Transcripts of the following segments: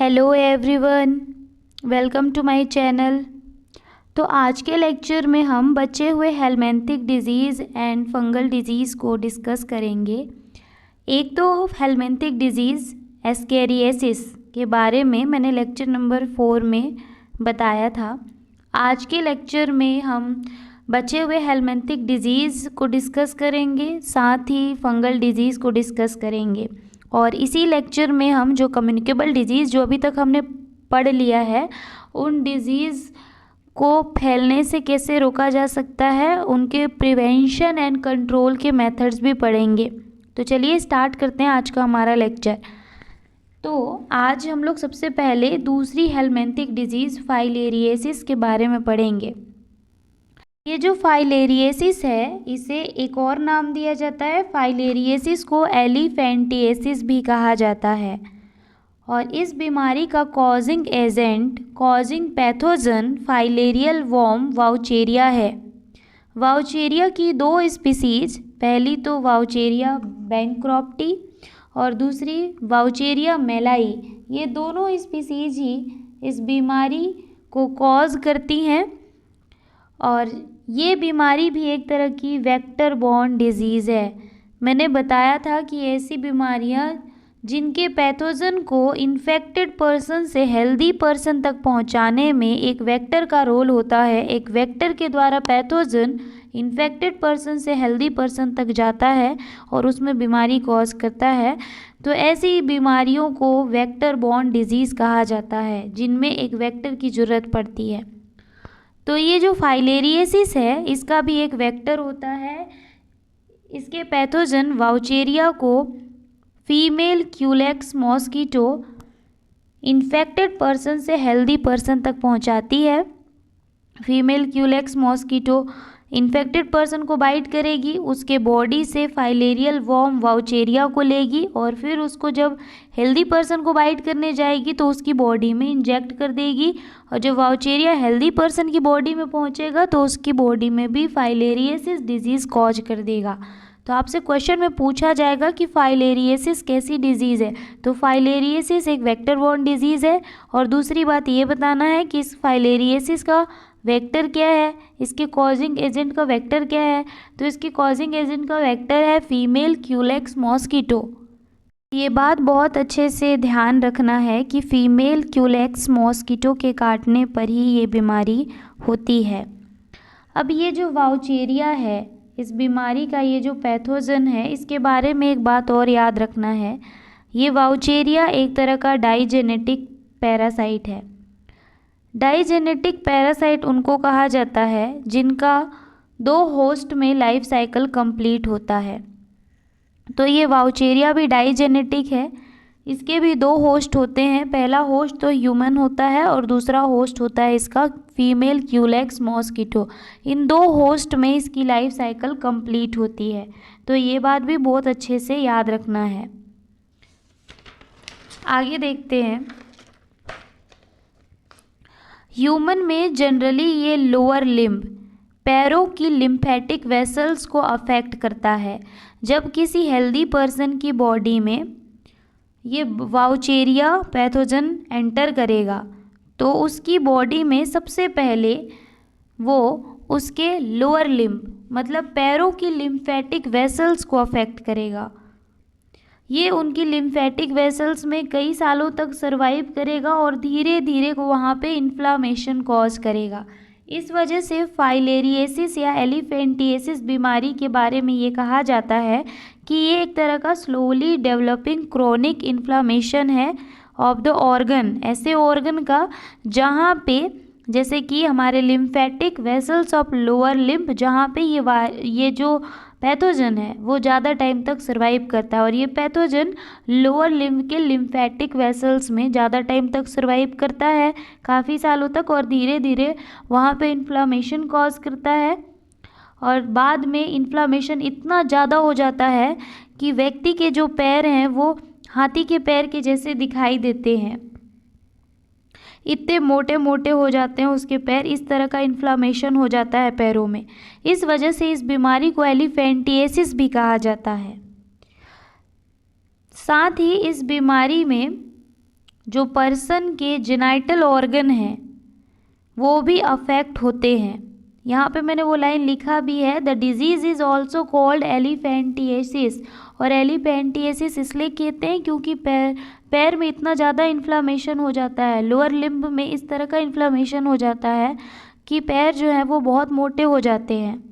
Hello everyone, welcome to my channel. तो आज के लेक्चर में हम बचे हुए helminthic diseases and fungal diseases को डिस्कस करेंगे। एक तो हेलमिंथिक डिजीज़ एस्केरियासिस के बारे में मैंने लेक्चर नंबर 4 में बताया था। आज के लेक्चर में हम बचे हुए हेलमिंथिक डिजीज़ को डिस्कस करेंगे, साथ ही फंगल डिजीज़ को डिस्कस करेंगे। और इसी लेक्चर में हम जो कम्युनिकेबल डिजीज़ जो अभी तक हमने पढ़ लिया है, उन डिजीज़ को फैलने से कैसे रोका जा सकता है, उनके प्रिवेंशन एंड कंट्रोल के मेथड्स भी पढ़ेंगे। तो चलिए स्टार्ट करते हैं आज का हमारा लेक्चर। तो आज हम लोग सबसे पहले दूसरी हेलमिंथिक डिजीज़ फाइलेरियासिस के बारे में पढ़ेंगे। ये जो फाइलेरियासिस है, इसे एक और नाम दिया जाता है। फाइलेरियासिस को एलिफेंटियासिस भी कहा जाता है। और इस बीमारी का causing agent, causing pathogen filarial worm Wuchereria है। वाउचेरिया की दो स्पीसीज, पहली तो वाउचेरिया बैंक्रॉप्टी और दूसरी वाउचेरिया मेलाई, ये दोनों स्पीसीज ही इस बीमारी को कॉज करती हैं। और ये बीमारी भी एक तरह की वेक्टर बॉर्न डिजीज़ है। मैंने बताया था कि ऐसी बीमारियां जिनके पैथोजन को इन्फेक्टेड पर्सन से हेल्दी पर्सन तक पहुंचाने में एक वेक्टर का रोल होता है। एक वेक्टर के द्वारा पैथोजन इन्फेक्टेड पर्सन से हेल्दी पर्सन तक जाता है और उसमें बीमारी कॉज करता है। तो ऐसी बीमारियों को वेक्टर बॉर्न डिजीज़ कहा जाता है, जिनमें एक वेक्टर की ज़रूरत पड़ती है। तो ये जो फाइलेरियासिस है, इसका भी एक वेक्टर होता है। इसके पैथोजन वाउचेरिया को female Culex mosquito infected person से हेल्दी पर्सन तक पहुंचाती है। Female Culex mosquito infected person को बाइट करेगी, उसके बॉडी से फाइलेरियल वर्म वाउचेरिया को लेगी और फिर उसको जब हेल्दी पर्सन को बाइट करने जाएगी तो उसकी बॉडी में इंजेक्ट कर देगी। और जब वाउचेरिया हेल्दी पर्सन की बॉडी में पहुंचेगा तो उसकी बॉडी में भी फाइलेरियासिस डिजीज़ कॉज कर देगा। तो आपसे क्वेश्चन में पूछा जाएगा कि फाइलेरियासिस कैसी डिजीज़ है, तो फाइलेरियासिस एक वेक्टर बॉर्न डिजीज़ है। और दूसरी बात ये बताना है कि इस फाइलेरियासिस का वेक्टर क्या है, इसके कॉजिंग एजेंट का वेक्टर क्या है। तो इसके कॉजिंग एजेंट का वेक्टर है फीमेल क्यूलेक्स मॉस्किटो। ये बात बहुत अच्छे से ध्यान रखना है कि फीमेल क्यूलेक्स मॉस्किटो के काटने पर ही ये बीमारी होती है। अब ये जो वाउचेरिया है, इस बीमारी का ये जो पैथोजन है, इसके बारे में एक बात और याद रखना है। ये वाउचेरिया एक तरह का डाइजेनेटिक पैरासाइट है। डाइजेनेटिक पैरासाइट उनको कहा जाता है जिनका 2 होस्ट में लाइफ साइकिल कंप्लीट होता है। तो ये वाउचेरिया भी डाइजेनेटिक है। इसके भी 2 होस्ट होते हैं। पहला होस्ट तो ह्यूमन होता है और दूसरा होस्ट होता है इसका फीमेल क्यूलेक्स मॉस्किटो। इन 2 होस्ट में इसकी लाइफ साइकिल कंप्लीट होती है। तो ये बात भी बहुत अच्छे से याद रखना है। आगे देखते हैं। ह्यूमन में जनरली ये लोअर लिम्ब, पैरों की लिम्फेटिक वेसल्स को अफेक्ट करता है। जब किसी हेल्दी पर्सन की बॉडी में ये वाउचेरिया पैथोजन एंटर करेगा तो उसकी बॉडी में सबसे पहले वो उसके लोअर लिम्ब मतलब पैरों की लिम्फेटिक वेसल्स को अफेक्ट करेगा। ये उनकी लिम्फेटिक वेसल्स में कई सालों तक सरवाइव करेगा और धीरे धीरे वहाँ पे इन्फ्लामेशन कॉज करेगा। इस वजह से फाइलेरियासिस या एलिफेंटियासिस बीमारी के बारे में ये कहा जाता है कि ये एक तरह का स्लोली डेवलपिंग क्रोनिक इन्फ्लामेशन है ऑफ द ऑर्गन, ऐसे ऑर्गन का जहाँ पे जैसे कि हमारे lymphatic vessels of lower lymph, जहाँ पे ये जो पैथोजन है वो ज़्यादा टाइम तक सर्वाइव करता है। और ये पैथोजन लोअर लिम्फ के लिम्फेटिक वेसल्स में ज़्यादा टाइम तक सर्वाइव करता है, काफ़ी सालों तक, और धीरे धीरे वहाँ पे इन्फ्लामेशन कॉज करता है। और बाद में इन्फ्लामेशन इतना ज़्यादा हो जाता है कि व्यक्ति के जो पैर हैं वो हाथी के पैर के जैसे दिखाई देते हैं, इतने मोटे मोटे हो जाते हैं उसके पैर। इस तरह का इन्फ्लामेशन हो जाता है पैरों में। इस वजह से इस बीमारी को एलिफेंटियासिस भी कहा जाता है। साथ ही इस बीमारी में जो पर्सन के जेनाइटल ऑर्गन हैं वो भी अफेक्ट होते हैं। यहाँ पे मैंने वो लाइन लिखा भी है, the disease is also called एलिफेंटिएसिस। और एलिफेंटिएसिस इसलिए कहते हैं क्योंकि पैर में इतना ज़्यादा इन्फ्लामेशन हो जाता है, लोअर लिम्ब में इस तरह का इन्फ्लामेशन हो जाता है कि पैर जो है वो बहुत मोटे हो जाते हैं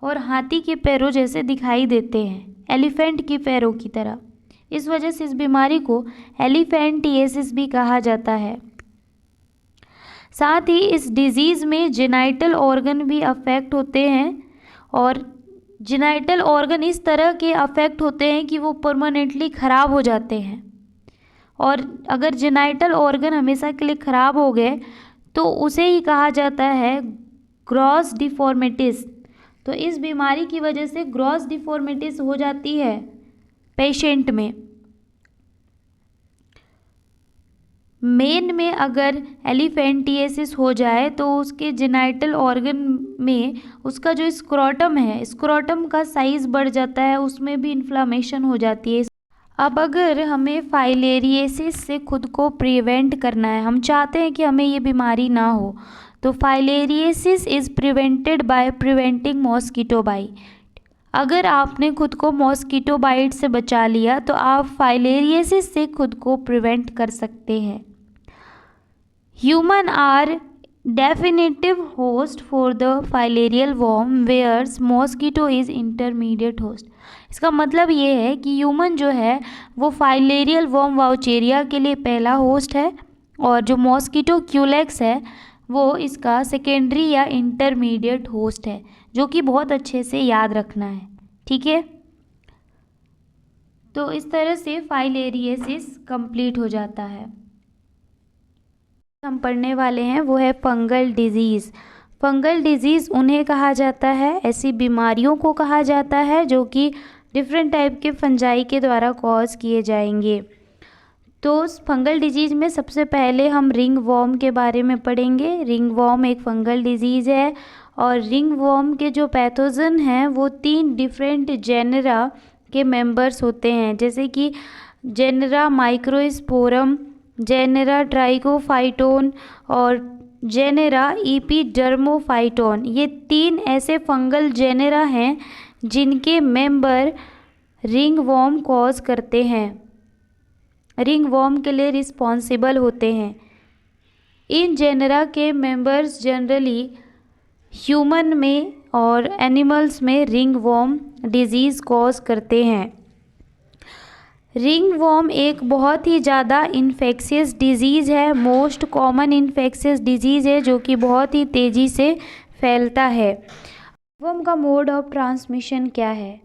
और हाथी के पैरों जैसे दिखाई देते हैं, एलिफेंट के पैरों की तरह। इस वजह से इस बीमारी को एलिफेंटिएसिस भी कहा जाता है। साथ ही इस डिज़ीज़ में जेनाइटल ऑर्गन भी अफेक्ट होते हैं और जेनाइटल ऑर्गन इस तरह के अफेक्ट होते हैं कि वो परमानेंटली ख़राब हो जाते हैं। और अगर जेनाइटल ऑर्गन हमेशा के लिए ख़राब हो गए तो उसे ही कहा जाता है ग्रॉस डिफॉर्मिटीज़। तो इस बीमारी की वजह से ग्रॉस डिफॉर्मिटीज़ हो जाती है पेशेंट में। मेन में अगर एलिफेंटिएसिस हो जाए तो उसके जेनाइटल ऑर्गन में उसका जो स्क्रोटम है, स्क्रोटम का साइज़ बढ़ जाता है, उसमें भी इन्फ्लामेशन हो जाती है। अब अगर हमें फाइलेरियसिस से खुद को प्रिवेंट करना है, हम चाहते हैं कि हमें ये बीमारी ना हो, तो filariasis is prevented by preventing mosquito bite. अगर आपने खुद को मॉस्किटो बाइट से बचा लिया तो आप फाइलेरियसिस से खुद को प्रिवेंट कर सकते हैं। Human are definitive host for the filarial worm whereas mosquito is intermediate host. इसका मतलब ये है कि ह्यूमन जो है वो फाइलेरियल वॉर्म वाउचेरिया के लिए पहला होस्ट है और जो मॉस्किटो क्यूलेक्स है वो इसका सेकेंडरी या इंटरमीडिएट होस्ट है, जो कि बहुत अच्छे से याद रखना है। ठीक है, तो इस तरह से फाइलेरियसिस कंप्लीट हो जाता है। हम पढ़ने वाले हैं वो है फंगल डिजीज़। फंगल डिजीज़ उन्हें कहा जाता है, ऐसी बीमारियों को कहा जाता है जो कि डिफरेंट टाइप के फंजाई के द्वारा कॉज किए जाएंगे। तो उस फंगल डिजीज़ में सबसे पहले हम रिंग वॉर्म के बारे में पढ़ेंगे। रिंग वॉर्म एक फंगल डिजीज़ है और रिंग वॉर्म के जो पैथोजन हैं वो 3 डिफरेंट जेनरा के मेंबर्स होते हैं, जैसे कि जेनरा माइक्रोस्पोरम, जेनेरा ट्राइकोफाइटोन और जेनेरा इपीडर्मोफाइटोन। ये 3 ऐसे फंगल जेनेरा हैं जिनके मेंबर रिंग वॉर्म कॉज करते हैं, रिंग वॉर्म के लिए रिस्पॉन्सिबल होते हैं। इन जेनेरा के मेंबर्स जनरली ह्यूमन में और एनिमल्स में रिंग वॉर्म डिजीज़ कॉज करते हैं। रिंग वॉर्म एक बहुत ही ज़्यादा इन्फेक्शियस डिजीज़ है, मोस्ट कॉमन इन्फेक्शियस डिजीज़ है जो कि बहुत ही तेज़ी से फैलता है। रिंग वॉर्म का मोड ऑफ ट्रांसमिशन क्या है,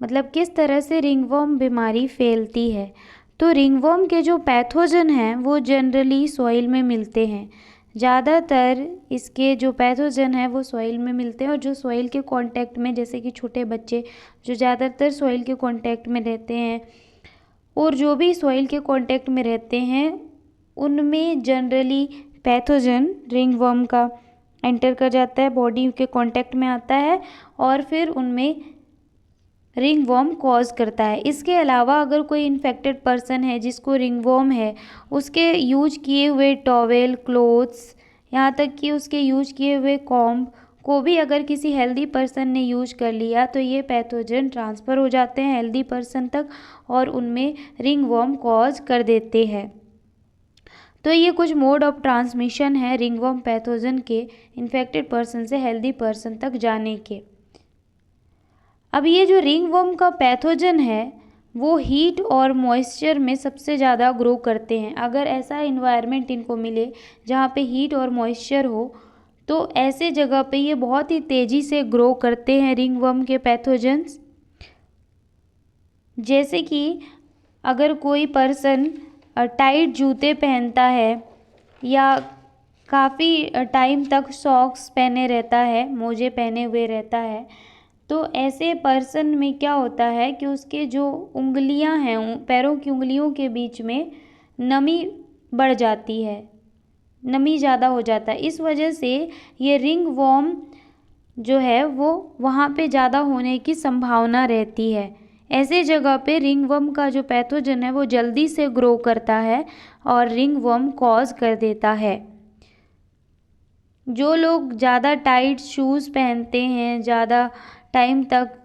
मतलब किस तरह से रिंग वॉर्म बीमारी फैलती है। तो रिंग वॉर्म के जो पैथोजन हैं वो जनरली सॉइल में मिलते हैं। ज़्यादातर इसके जो पैथोजन हैं वो सॉइल में मिलते हैं और जो सॉइल के कांटेक्ट में, जैसे कि छोटे बच्चे जो ज़्यादातर सॉइल के कांटेक्ट में रहते हैं और जो भी सॉइल के कांटेक्ट में रहते हैं उनमें जनरली पैथोजन रिंग वॉर्म का एंटर कर जाता है, बॉडी के कांटेक्ट में आता है और फिर उनमें रिंग वॉर्म कॉज करता है। इसके अलावा अगर कोई इन्फेक्टेड पर्सन है जिसको रिंग वॉर्म है, उसके यूज किए हुए टॉवेल, क्लोथ्स, यहाँ तक कि उसके यूज किए हुए कॉम्ब को भी अगर किसी हेल्दी पर्सन ने यूज कर लिया तो ये पैथोजन ट्रांसफ़र हो जाते हैं हेल्दी पर्सन तक और उनमें रिंग वॉर्म कॉज कर देते हैं। तो ये कुछ मोड ऑफ ट्रांसमिशन है रिंग वॉर्म पैथोजन के इन्फेक्टेड पर्सन से हेल्दी पर्सन तक जाने के। अब ये जो रिंग वॉर्म का पैथोजन है वो हीट और मॉइस्चर में सबसे ज़्यादा ग्रो करते हैं। अगर ऐसा इन्वायरमेंट इनको मिले जहाँ पे हीट और मॉइस्चर हो तो ऐसे जगह पे ये बहुत ही तेज़ी से ग्रो करते हैं रिंग वॉर्म के पैथोजन्स। जैसे कि अगर कोई पर्सन टाइट जूते पहनता है या काफ़ी टाइम तक सॉक्स पहने रहता है, मोजे पहने हुए रहता है, तो ऐसे पर्सन में क्या होता है कि उसके जो उंगलियां हैं, पैरों की उंगलियों के बीच में नमी बढ़ जाती है, नमी ज़्यादा हो जाता है। इस वजह से ये रिंग वॉर्म जो है वो वहाँ पे ज़्यादा होने की संभावना रहती है। ऐसे जगह पे रिंगवर्म का जो पैथोजन है वो जल्दी से ग्रो करता है और रिंगवर्म कॉज कर देता है। जो लोग ज़्यादा टाइट शूज़ पहनते हैं, ज़्यादा टाइम तक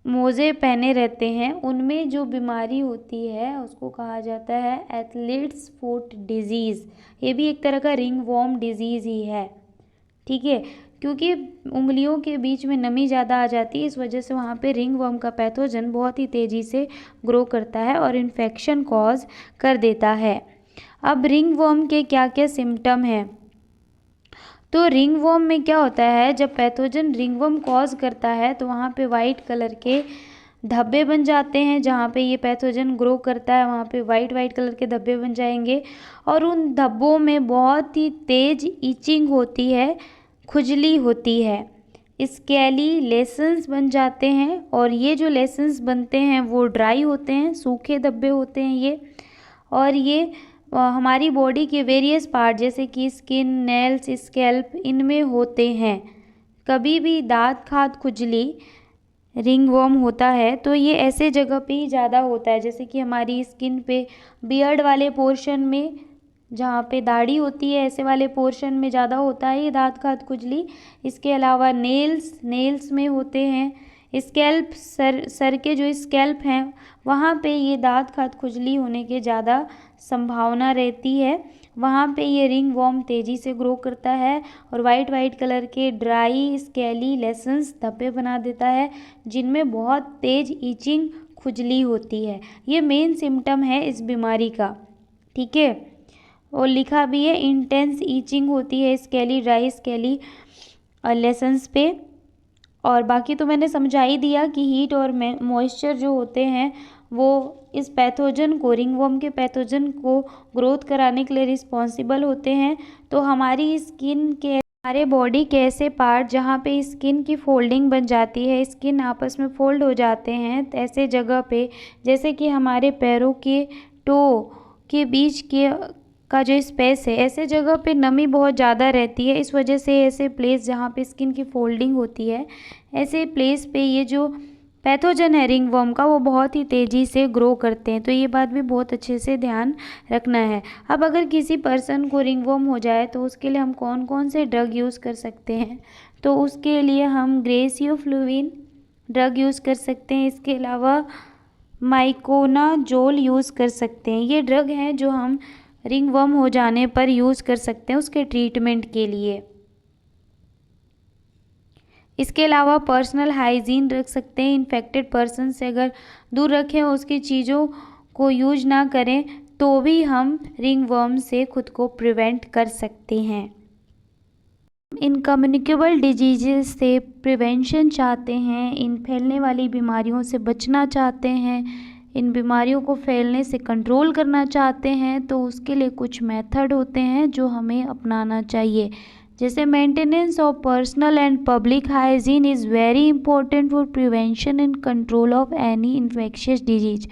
मोज़े पहने रहते हैं, उनमें जो बीमारी होती है उसको कहा जाता है एथलीट्स फुट डिजीज़। ये भी एक तरह का रिंगवर्म डिजीज़ ही है, ठीक है, क्योंकि उंगलियों के बीच में नमी ज़्यादा आ जाती है, इस वजह से वहाँ पे रिंगवर्म का पैथोजन बहुत ही तेज़ी से ग्रो करता है और इन्फेक्शन कॉज कर देता है। अब रिंगवर्म के क्या क्या सिम्टम हैं? तो रिंगवर्म में क्या होता है, जब पैथोजन रिंगवर्म कॉज करता है तो वहाँ पे वाइट कलर के धब्बे बन जाते हैं। जहाँ पे ये पैथोजन ग्रो करता है वहाँ पे वाइट कलर के धब्बे बन जाएंगे और उन धब्बों में बहुत ही तेज़ ईचिंग होती है, खुजली होती है। स्केली लेसन्स बन जाते हैं और ये जो लेसन्स बनते हैं वो ड्राई होते हैं, सूखे धब्बे होते हैं ये। और ये हमारी बॉडी के वेरियस पार्ट जैसे कि स्किन, नेल्स, स्कैल्प, इनमें होते हैं। कभी भी दांत खाद खुजली रिंगवर्म होता है तो ये ऐसे जगह पे ही ज़्यादा होता है, जैसे कि हमारी स्किन पे, बियर्ड वाले पोर्शन में, जहाँ पे दाढ़ी होती है ऐसे वाले पोर्शन में ज़्यादा होता है ये दांत खाद खुजली। इसके अलावा नेल्स में होते हैं। स्कैल्प, सर के जो स्कैल्प हैं वहाँ पे ये दांत खाद खुजली होने के ज़्यादा संभावना रहती है। वहाँ पे ये रिंगवर्म तेज़ी से ग्रो करता है और वाइट कलर के ड्राई स्केली लेसन्स धब्बे बना देता है, जिनमें बहुत तेज़ ईचिंग, खुजली होती है। ये मेन सिम्टम है इस बीमारी का, ठीक है। और लिखा भी है इंटेंस ईचिंग होती है स्केली, ड्राई स्केली लेसन्स पे। और बाकी तो मैंने समझा ही दिया कि हीट और मॉइस्चर जो होते हैं वो इस पैथोजन को, रिंगवर्म के पैथोजन को ग्रोथ कराने के लिए रिस्पॉन्सिबल होते हैं। तो हमारी स्किन के, हमारे बॉडी के ऐसे पार्ट जहाँ पे स्किन की फोल्डिंग बन जाती है, स्किन आपस में फोल्ड हो जाते हैं, तो ऐसे जगह पे जैसे कि हमारे पैरों के टो के बीच के का जो स्पेस है, ऐसे जगह पे नमी बहुत ज़्यादा रहती है। इस वजह से ऐसे प्लेस जहाँ पे स्किन की फोल्डिंग होती है, ऐसे प्लेस पे ये जो पैथोजन है रिंगवर्म का वो बहुत ही तेज़ी से ग्रो करते हैं। तो ये बात भी बहुत अच्छे से ध्यान रखना है। अब अगर किसी पर्सन को रिंगवर्म हो जाए तो उसके लिए हम कौन कौन से ड्रग यूज़ कर सकते हैं? तो उसके लिए हम ग्रेसियोफ्लुविन ड्रग यूज़ कर सकते हैं। इसके अलावा माइकोनाजोल यूज़ कर सकते हैं। ये ड्रग हैं जो हम रिंगवर्म हो जाने पर यूज़ कर सकते हैं उसके ट्रीटमेंट के लिए। इसके अलावा पर्सनल हाइजीन रख सकते हैं। इन्फेक्टेड पर्सन से अगर दूर रखें, उसकी चीज़ों को यूज ना करें, तो भी हम रिंगवर्म से खुद को प्रिवेंट कर सकते हैं। इनकम्युनिकेबल डिजीज़ से प्रिवेंशन चाहते हैं, इन फैलने वाली बीमारियों से बचना चाहते हैं, इन बीमारियों को फैलने से कंट्रोल करना चाहते हैं, तो उसके लिए कुछ मेथड होते हैं जो हमें अपनाना चाहिए। जैसे maintenance of personal and public hygiene is very important for prevention and control of any infectious disease.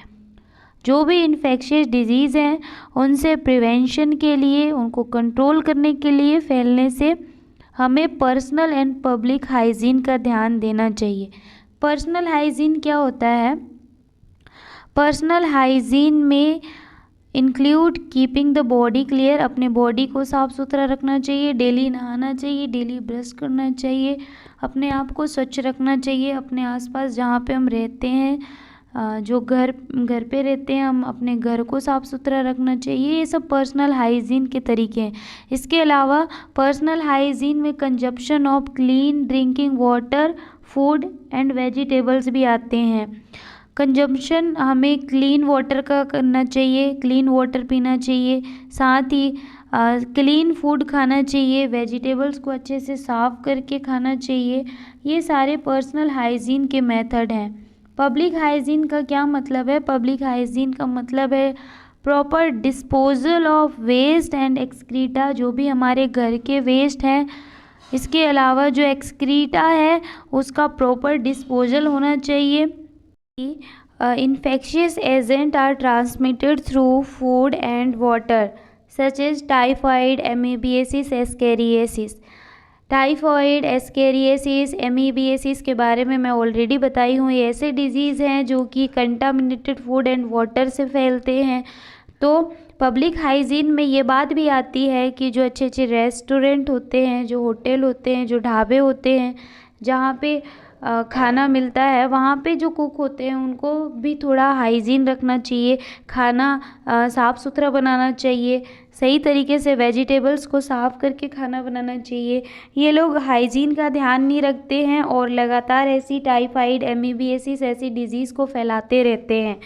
जो भी इन्फेक्शियस डिजीज़ हैं उनसे प्रिवेंशन के लिए, उनको कंट्रोल करने के लिए, फैलने से हमें पर्सनल एंड पब्लिक हाइजीन का ध्यान देना चाहिए। पर्सनल हाइजीन क्या होता है? पर्सनल हाइजीन में include keeping the body clear, अपने बॉडी को साफ़ सुथरा रखना चाहिए, डेली नहाना चाहिए, डेली ब्रश करना चाहिए, अपने आप को स्वच्छ रखना चाहिए। अपने आसपास जहाँ पे हम रहते हैं, जो घर पे रहते हैं, हम अपने घर को साफ़ सुथरा रखना चाहिए। ये सब पर्सनल हाइजीन के तरीके हैं। इसके अलावा पर्सनल हाइजीन में consumption of clean drinking water, food and vegetables भी आते हैं। कंजम्पशन हमें क्लीन वाटर का करना चाहिए, क्लीन वाटर पीना चाहिए, साथ ही क्लीन फूड खाना चाहिए, वेजिटेबल्स को अच्छे से साफ़ करके खाना चाहिए। ये सारे पर्सनल हाइजीन के मेथड हैं। पब्लिक हाइजीन का क्या मतलब है? पब्लिक हाइजीन का मतलब है proper disposal of waste and excreta, जो भी हमारे घर के वेस्ट हैं, इसके अलावा जो एक्सक्रीटा है उसका प्रॉपर डिस्पोजल होना चाहिए। Infectious agents are transmitted through food and water, such as typhoid, amoebiasis, ascariasis. Typhoid, ascariasis, amoebiasis के बारे में मैं ऑलरेडी बताई हूँ। ये ऐसे डिजीज़ हैं जो कि कंटामिनेटेड फूड एंड वाटर से फैलते हैं। तो पब्लिक हाइजीन में ये बात भी आती है कि जो अच्छे अच्छे रेस्टोरेंट होते हैं, जो होटल होते हैं, जो ढाबे होते हैं, जहाँ पे खाना मिलता है, वहाँ पे जो कुक होते हैं उनको भी थोड़ा हाइजीन रखना चाहिए। खाना साफ़ सुथरा बनाना चाहिए, सही तरीके से वेजिटेबल्स को साफ़ करके खाना बनाना चाहिए। ये लोग हाइजीन का ध्यान नहीं रखते हैं और लगातार ऐसी टाइफाइड, एमीबियासिस ऐसी डिजीज़ को फैलाते रहते हैं।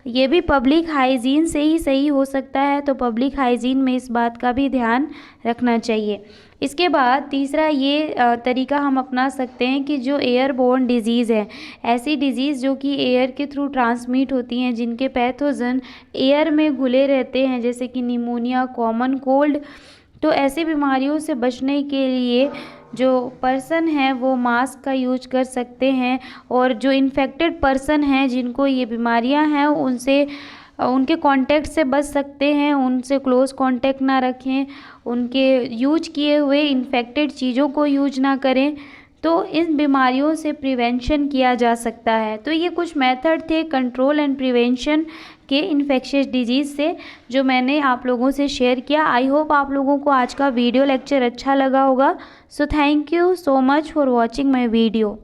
ये भी पब्लिक हाइजीन से ही सही हो सकता है, तो पब्लिक हाइजीन में इस बात का भी ध्यान रखना चाहिए। इसके बाद तीसरा ये तरीका हम अपना सकते हैं कि जो एयरबोर्न डिजीज़ है, ऐसी डिजीज़ जो कि एयर के थ्रू ट्रांसमिट होती हैं, जिनके पैथोजन एयर में घुले रहते हैं, जैसे कि निमोनिया, कॉमन कोल्ड। तो ऐसी बीमारियों से बचने के लिए जो पर्सन है वो मास्क का यूज कर सकते हैं, और जो इन्फेक्टेड पर्सन हैं जिनको ये बीमारियां हैं उनसे उनके कांटेक्ट से बच सकते हैं, उनसे क्लोज कांटेक्ट ना रखें, उनके यूज किए हुए इन्फेक्टेड चीज़ों को यूज ना करें। तो इन बीमारियों से प्रिवेंशन किया जा सकता है। तो ये कुछ मेथड थे कंट्रोल एंड प्रिवेंशन के इन्फेक्शियस डिजीज़ से, जो मैंने आप लोगों से शेयर किया। आई होप आप लोगों को आज का वीडियो लेक्चर अच्छा लगा होगा। So thank you so much for watching my video.